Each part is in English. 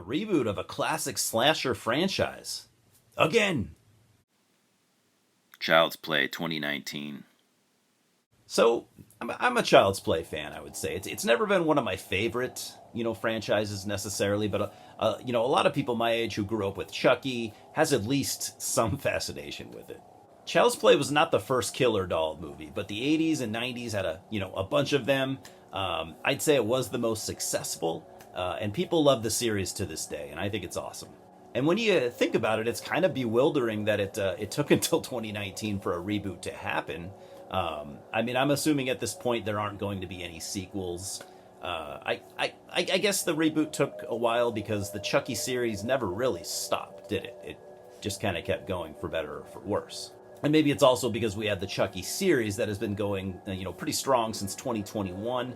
A reboot of a classic slasher franchise. Again. Child's Play 2019. So, I'm a Child's Play fan, I would say. It's never been one of my favorite, franchises necessarily, but, a lot of people my age who grew up with Chucky has at least some fascination with it. Child's Play was not the first killer doll movie, but the 80s and 90s had a bunch of them. I'd say it was the most successful, and people love the series to this day, and I think it's awesome. And when you think about it, it's kind of bewildering that it took until 2019 for a reboot to happen. I'm assuming at this point there aren't going to be any sequels. I guess the reboot took a while because the Chucky series never really stopped, did it? It just kind of kept going for better or for worse. And maybe it's also because we had the Chucky series that has been going, pretty strong since 2021,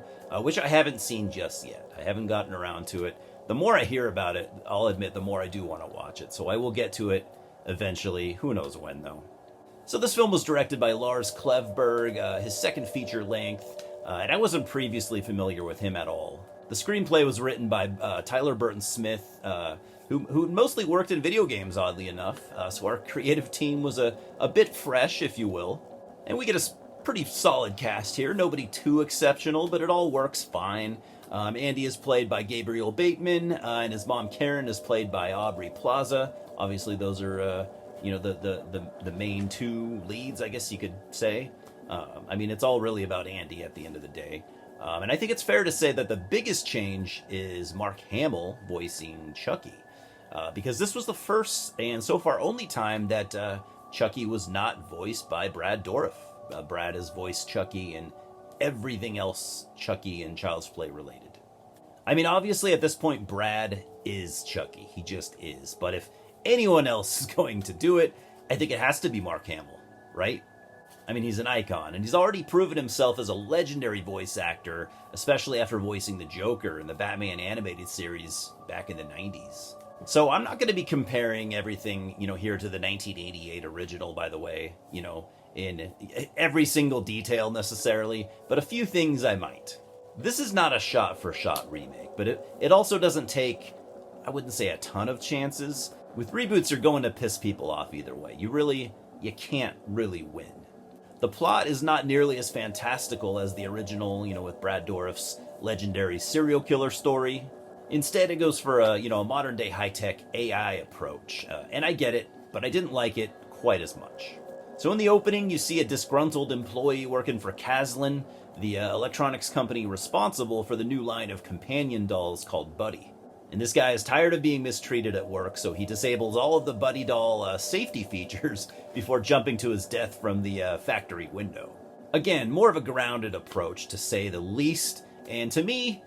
which I haven't seen just yet. I haven't gotten around to it. The more I hear about it, I'll admit, the more I do want to watch it. So I will get to it eventually. Who knows when, though. So this film was directed by Lars Klevberg, his second feature length, and I wasn't previously familiar with him at all. The screenplay was written by Tyler Burton Smith, who mostly worked in video games, oddly enough, so our creative team was a bit fresh, if you will. And we get a pretty solid cast here, nobody too exceptional, but it all works fine. Andy is played by Gabriel Bateman, and his mom Karen is played by Aubrey Plaza. Obviously, those are the main two leads, I guess you could say. It's all really about Andy at the end of the day. And I think it's fair to say that the biggest change is Mark Hamill voicing Chucky. Because this was the first and so far only time that Chucky was not voiced by Brad Dourif. Brad has voiced Chucky in everything else Chucky and Child's Play related. Obviously at this point, Brad is Chucky. He just is. But if anyone else is going to do it, I think it has to be Mark Hamill, right? He's an icon, and he's already proven himself as a legendary voice actor, especially after voicing the Joker in the Batman animated series back in the 90s. So I'm not going to be comparing everything, here to the 1988 original, by the way, in every single detail necessarily, but a few things I might. This is not a shot-for-shot remake, but it also doesn't take, I wouldn't say a ton of chances. With reboots, you're going to piss people off either way. You can't really win. The plot is not nearly as fantastical as the original, with Brad Dourif's legendary serial killer story. Instead, it goes for a modern-day high-tech AI approach. And I get it, but I didn't like it quite as much. So in the opening, you see a disgruntled employee working for Caslin, the electronics company responsible for the new line of companion dolls called Buddy. And this guy is tired of being mistreated at work, so he disables all of the Buddy doll safety features before jumping to his death from the factory window. Again, more of a grounded approach, to say the least, and to me,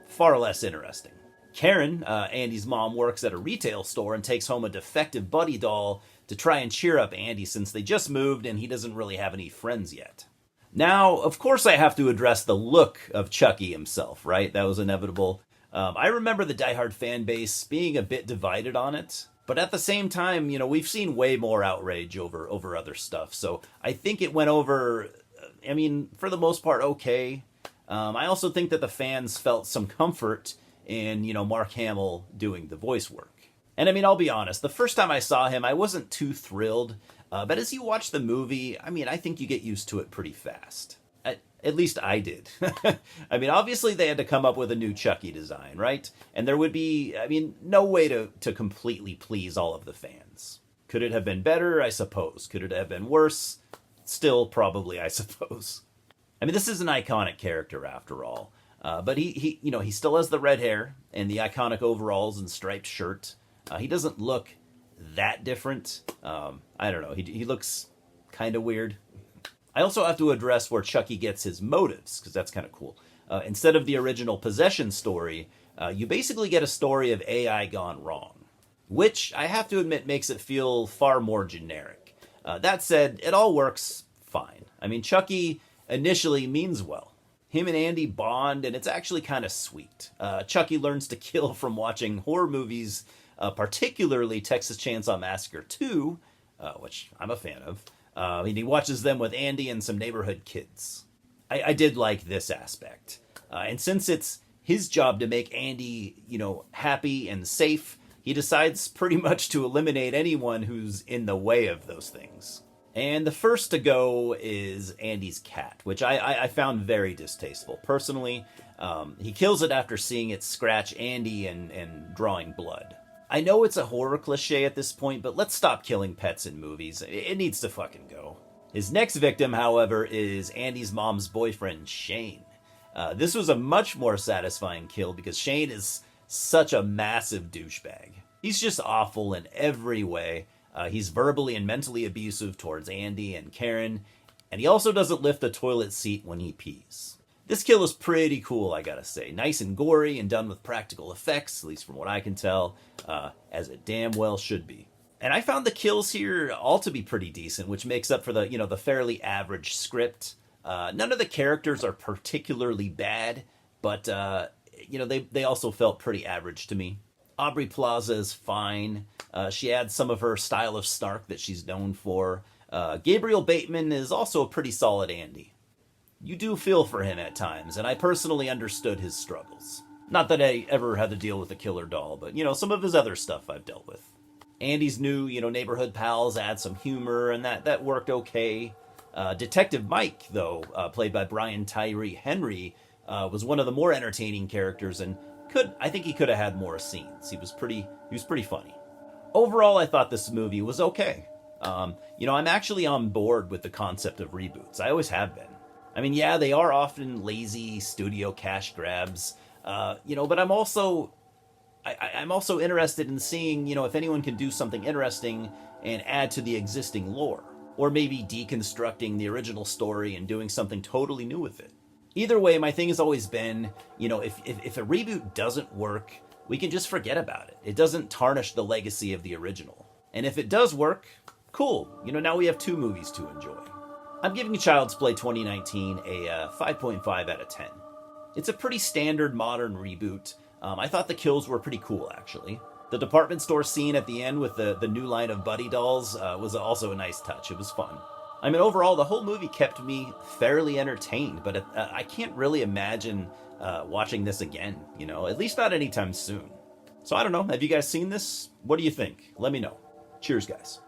far less interesting. Karen, Andy's mom, works at a retail store and takes home a defective Buddy doll to try and cheer up Andy since they just moved and he doesn't really have any friends yet. Now, of course I have to address the look of Chucky himself, right? That was inevitable. I remember the diehard fan base being a bit divided on it, but at the same time, we've seen way more outrage over other stuff, so I think it went over, for the most part, okay. I also think that the fans felt some comfort in, Mark Hamill doing the voice work. And I'll be honest, the first time I saw him, I wasn't too thrilled, but as you watch the movie, I think you get used to it pretty fast. At least I did. Obviously they had to come up with a new Chucky design, right? And there would be, no way to completely please all of the fans. Could it have been better? I suppose. Could it have been worse? Still, probably, I suppose. This is an iconic character after all. But he still has the red hair and the iconic overalls and striped shirt. He doesn't look that different. I don't know. He looks kind of weird. I also have to address where Chucky gets his motives, because that's kind of cool. Instead of the original possession story, you basically get a story of AI gone wrong, which I have to admit makes it feel far more generic. That said, it all works fine. Chucky initially means well. Him and Andy bond, and it's actually kind of sweet. Chucky learns to kill from watching horror movies, particularly Texas Chainsaw Massacre 2, which I'm a fan of. He watches them with Andy and some neighborhood kids. I did like this aspect. And since it's his job to make Andy, happy and safe, he decides pretty much to eliminate anyone who's in the way of those things. And the first to go is Andy's cat, which I found very distasteful. Personally, he kills it after seeing it scratch Andy and drawing blood. I know it's a horror cliche at this point, but let's stop killing pets in movies. It needs to fucking go. His next victim, however, is Andy's mom's boyfriend, Shane. This was a much more satisfying kill because Shane is such a massive douchebag. He's just awful in every way. He's verbally and mentally abusive towards Andy and Karen, and he also doesn't lift the toilet seat when he pees. This kill is pretty cool, I gotta say. Nice and gory and done with practical effects, at least from what I can tell, as it damn well should be. And I found the kills here all to be pretty decent, which makes up for the fairly average script. None of the characters are particularly bad, but they also felt pretty average to me. Aubrey Plaza is fine. She adds some of her style of snark that she's known for. Gabriel Bateman is also a pretty solid Andy. You do feel for him at times, and I personally understood his struggles. Not that I ever had to deal with a killer doll, but, some of his other stuff I've dealt with. Andy's new, neighborhood pals add some humor, and that worked okay. Detective Mike, though, played by Brian Tyree Henry, was one of the more entertaining characters, and I think he could have had more scenes. He was pretty funny. Overall, I thought this movie was okay. I'm actually on board with the concept of reboots. I always have been. I mean, yeah, they are often lazy studio cash grabs, but I'm also interested in seeing, if anyone can do something interesting and add to the existing lore, or maybe deconstructing the original story and doing something totally new with it. Either way, my thing has always been, if a reboot doesn't work, we can just forget about it. It doesn't tarnish the legacy of the original. And if it does work, cool. Now we have 2 movies to enjoy. I'm giving Child's Play 2019 a 5.5 out of 10. It's a pretty standard modern reboot. I thought the kills were pretty cool, actually. The department store scene at the end with the new line of Buddy dolls was also a nice touch. It was fun. I mean, overall, the whole movie kept me fairly entertained, but I can't really imagine watching this again, at least not anytime soon. So I don't know. Have you guys seen this? What do you think? Let me know. Cheers, guys.